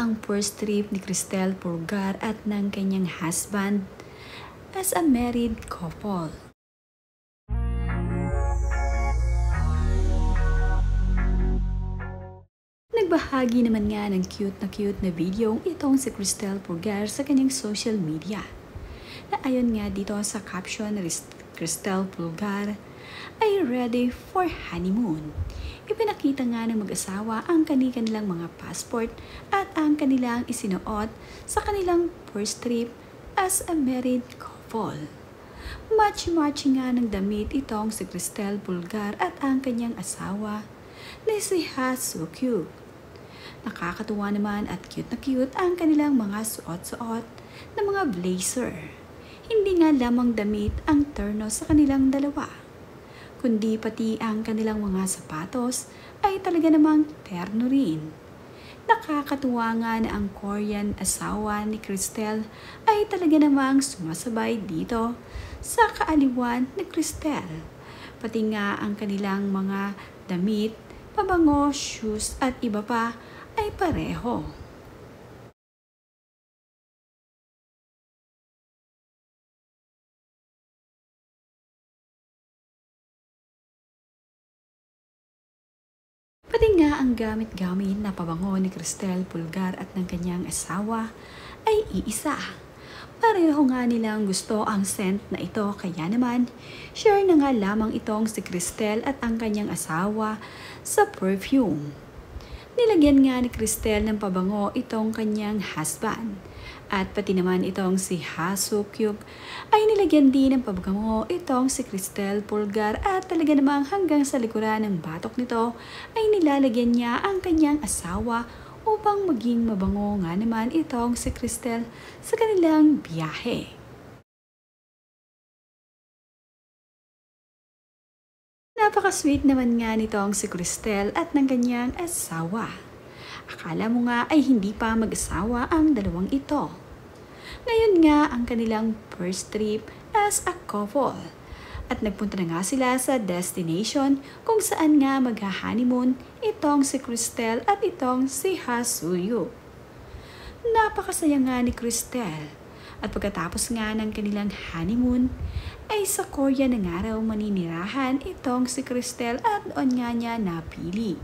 ang first trip ni Cristel Pulgar at ng kanyang husband as a married couple. Nagbahagi naman nga ng cute na video itong si Cristel Pulgar sa kanyang social media. Na ayon nga dito sa caption ni Cristel Pulgar ay ready for honeymoon. Ipinakita nga ng mag-asawa ang kanilang mga passport at ang kanilang isinuot sa kanilang first trip as a married couple. Match-matching nga ng damit itong si Cristel Pulgar at ang kanyang asawa na si Ha Soo-kyuk. Nakakatuwa naman at cute ang kanilang mga suot-suot na mga blazer. Hindi nga lamang damit ang terno sa kanilang dalawa, kundi pati ang kanilang mga sapatos ay talaga namang terno rin. Nakakatuwa nga na ang Korean asawa ni Cristel ay talaga namang sumasabay dito sa kaaliwan ni Cristel. Pati nga ang kanilang mga damit, pabango, shoes at iba pa ay pareho. Pati nga ang gamit-gamit na pabango ni Cristel Pulgar at ng kanyang asawa ay iisa. Pareho nga nilang gusto ang scent na ito, kaya naman share na nga lamang itong si Cristel at ang kanyang asawa sa perfume. Nilagyan nga ni Cristel ng pabango itong kanyang husband. At pati naman itong si Ha Soo-kyuk ay nilagyan din ng pabango itong si Cristel Pulgar at talaga namang hanggang sa likuran ng batok nito ay nilalagyan niya ang kanyang asawa upang maging mabango nga naman itong si Cristel sa kanilang biyahe. Napaka-sweet naman nga nitong si Cristel at ng kanyang asawa. Akala mo nga ay hindi pa mag-asawa ang dalawang ito. Ngayon nga ang kanilang first trip as a couple. At nagpunta na nga sila sa destination kung saan nga magha-honeymoon itong si Cristel at itong si Ha Soo-kyuk. Napakasaya nga ni Cristel. At pagkatapos nga ng kanilang honeymoon, ay sa Korea na nga raw maninirahan itong si Cristel at doon nga niya napili.